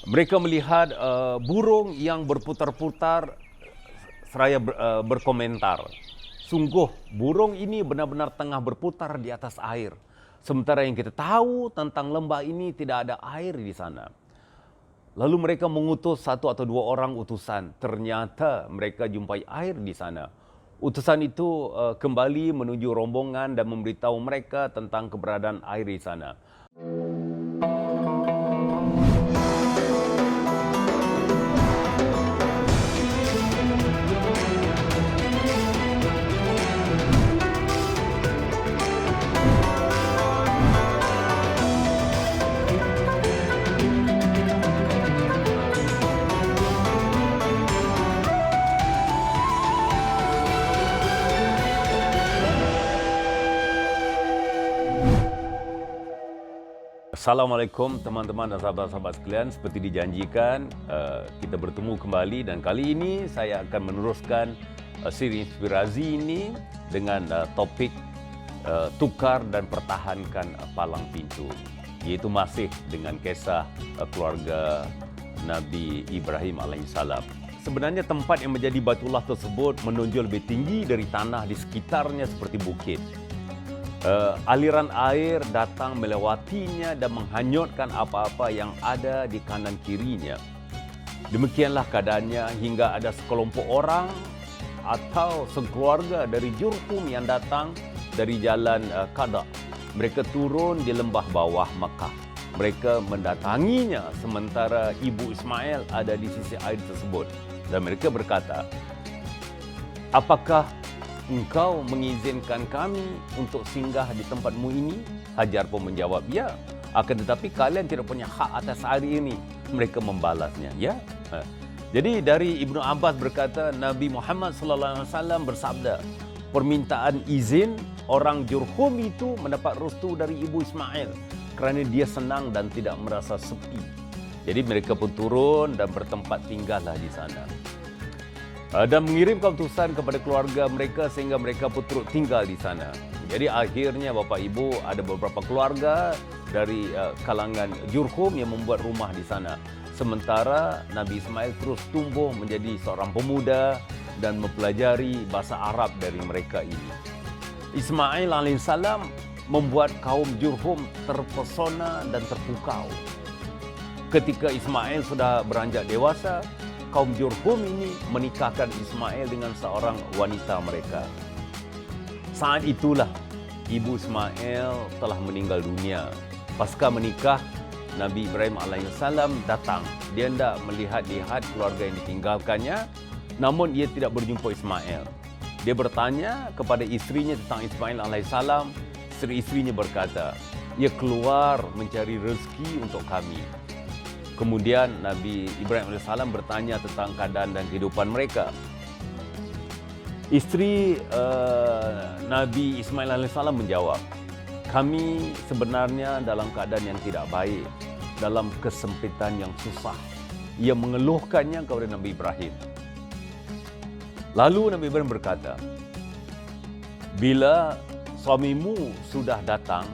Mereka melihat burung yang berputar-putar seraya berkomentar. Sungguh burung ini benar-benar tengah berputar di atas air. Sementara yang kita tahu tentang lembah ini tidak ada air di sana. Lalu mereka mengutus satu atau dua orang utusan. Ternyata mereka jumpai air di sana. Utusan itu kembali menuju rombongan dan memberitahu mereka tentang keberadaan air di sana. Assalamualaikum teman-teman dan sahabat-sahabat sekalian. Seperti dijanjikan, kita bertemu kembali dan kali ini saya akan meneruskan siri inspirasi ini dengan topik tukar dan pertahankan palang pintu, iaitu masih dengan kisah keluarga Nabi Ibrahim alaihissalam. Sebenarnya tempat yang menjadi Baitullah tersebut menonjol lebih tinggi dari tanah di sekitarnya seperti bukit. Aliran air datang melewatinya dan menghanyutkan apa-apa yang ada di kanan kirinya. Demikianlah keadaannya hingga ada sekelompok orang atau sekeluarga dari Jurhum yang datang dari jalan Qada. Mereka turun di lembah bawah Makkah. Mereka mendatanginya sementara ibu Ismail ada di sisi air tersebut. Dan mereka berkata, "Apakah engkau mengizinkan kami untuk singgah di tempatmu ini?" Hajar pun menjawab, "Ya, akan tetapi kalian tidak punya hak atas air ini." Mereka membalasnya, "Ya." Jadi dari Ibnu Abbas berkata, Nabi Muhammad SAW bersabda, permintaan izin orang Jurhum itu mendapat restu dari ibu Ismail kerana dia senang dan tidak merasa sepi. Jadi mereka pun turun dan bertempat tinggallah di sana. Dan mengirimkan utusan kepada keluarga mereka sehingga mereka pun turut tinggal di sana. Jadi akhirnya Bapak Ibu ada beberapa keluarga dari kalangan Jurhum yang membuat rumah di sana. Sementara Nabi Ismail terus tumbuh menjadi seorang pemuda dan mempelajari bahasa Arab dari mereka ini. Ismail alaihissalam membuat kaum Jurhum terpesona dan terpukau. Ketika Ismail sudah beranjak dewasa, kaum Jurhum ini menikahkan Ismail dengan seorang wanita mereka. Saat itulah ibu Ismail telah meninggal dunia. Pasca menikah, Nabi Ibrahim alaihissalam datang. Dia hendak melihat-lihat keluarga yang ditinggalkannya, namun ia tidak berjumpa Ismail. Dia bertanya kepada isterinya tentang Ismail alaihissalam. Isteri-isterinya berkata, "Ia keluar mencari rezeki untuk kami." Kemudian Nabi Ibrahim AS bertanya tentang keadaan dan kehidupan mereka. Isteri Nabi Ismail AS menjawab, "Kami sebenarnya dalam keadaan yang tidak baik, dalam kesempitan yang susah." Ia mengeluhkannya kepada Nabi Ibrahim. Lalu Nabi Ibrahim berkata, "Bila suamimu sudah datang,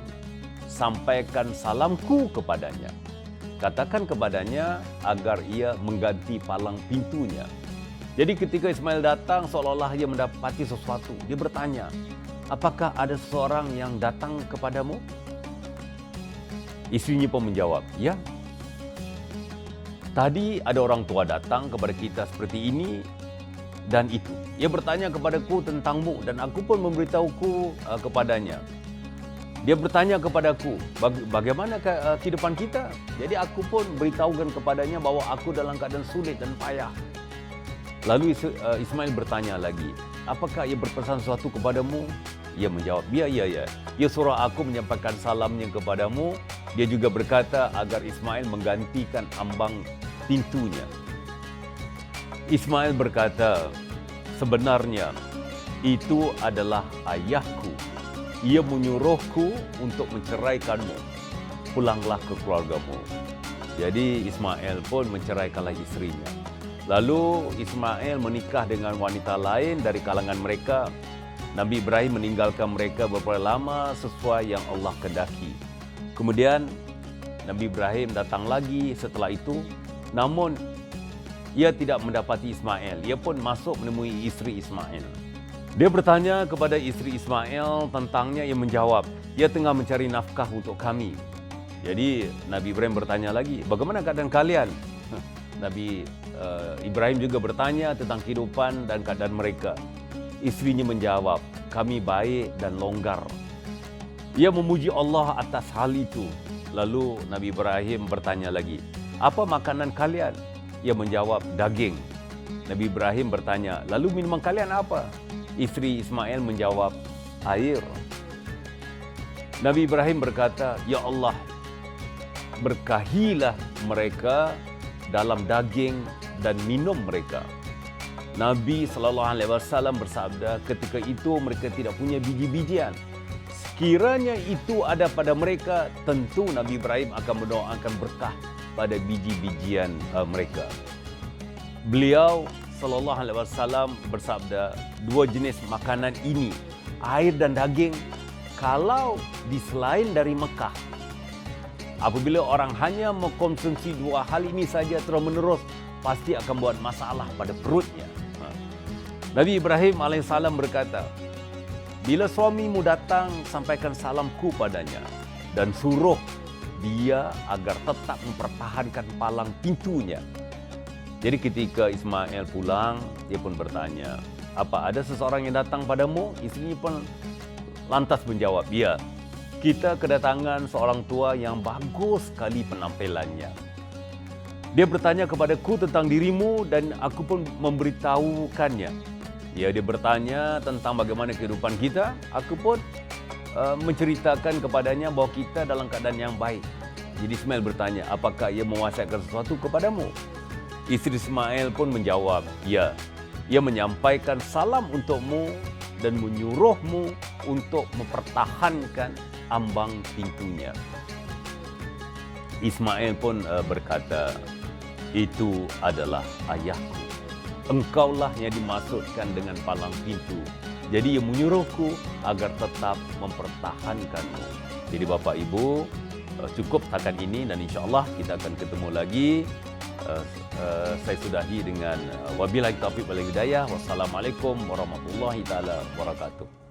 sampaikan salamku kepadanya. Katakan kepadanya agar ia mengganti palang pintunya." Jadi ketika Ismail datang seolah-olah ia mendapati sesuatu. Dia bertanya, "Apakah ada seseorang yang datang kepadamu?" Istrinya pun menjawab, "Ya. Tadi ada orang tua datang kepada kita seperti ini dan itu. Ia bertanya kepadaku tentangmu dan aku pun memberitahuku kepadanya. Dia bertanya kepadaku, bagaimana kehidupan kita? Jadi aku pun beritahukan kepadanya bahawa aku dalam keadaan sulit dan payah." Lalu Ismail bertanya lagi, "Apakah ia berpesan sesuatu kepadamu?" Ia menjawab, "Ya. Ia suruh aku menyampaikan salamnya kepadamu." Dia juga berkata agar Ismail menggantikan ambang pintunya. Ismail berkata, "Sebenarnya itu adalah ayahku. Ia menyuruhku untuk menceraikanmu. Pulanglah ke keluargamu." Jadi Ismail pun menceraikanlah isterinya. Lalu Ismail menikah dengan wanita lain dari kalangan mereka. Nabi Ibrahim meninggalkan mereka beberapa lama sesuai yang Allah kehendaki. Kemudian Nabi Ibrahim datang lagi setelah itu Namun ia tidak mendapati Ismail. Ia pun masuk menemui isteri Ismail. Dia bertanya kepada isteri Ismail tentangnya. Ia menjawab, ia tengah mencari nafkah untuk kami. Jadi Nabi Ibrahim bertanya lagi, bagaimana keadaan kalian? Nabi Ibrahim juga bertanya tentang kehidupan dan keadaan mereka. Isterinya menjawab, kami baik dan longgar. Ia memuji Allah atas hal itu. Lalu Nabi Ibrahim bertanya lagi, apa makanan kalian? Ia menjawab, daging. Nabi Ibrahim bertanya, lalu minuman kalian apa? Isteri Ismail menjawab, air. Nabi Ibrahim berkata, ya Allah, berkahilah mereka dalam daging dan minum mereka. Nabi SAW bersabda, ketika itu mereka tidak punya biji-bijian. Sekiranya itu ada pada mereka, tentu Nabi Ibrahim akan mendoakan berkah pada biji-bijian mereka. Beliau SAW bersabda, dua jenis makanan ini, air dan daging, kalau di selain dari Mekah, apabila orang hanya mengkonsumsi dua hal ini saja terus-menerus, pasti akan buat masalah pada perutnya. Nabi Ibrahim AS berkata, bila suamimu datang, sampaikan salamku padanya dan suruh dia agar tetap mempertahankan palang pintunya. Jadi ketika Ismail pulang, dia pun bertanya, apa ada seseorang yang datang padamu? Istrinya pun lantas menjawab, ya, kita kedatangan seorang tua yang bagus sekali penampilannya. Dia bertanya kepadaku tentang dirimu dan aku pun memberitahukannya. Ya, dia bertanya tentang bagaimana kehidupan kita. Aku pun menceritakan kepadanya bahawa kita dalam keadaan yang baik. Jadi Ismail bertanya, apakah ia mewasiatkan sesuatu kepadamu? Isteri Ismail pun menjawab, ya. Ia menyampaikan salam untukmu dan menyuruhmu untuk mempertahankan ambang pintunya. Ismail pun berkata, itu adalah ayahku. Engkaulah yang dimaksudkan dengan palang pintu. Jadi ia menyuruhku agar tetap mempertahankanmu. Jadi Bapak Ibu, cukup setakat ini dan insya-Allah kita akan ketemu lagi. Saya sudahi dengan wabillahi taufiq wal hidayah. Wassalamualaikum warahmatullahi taala wabarakatuh.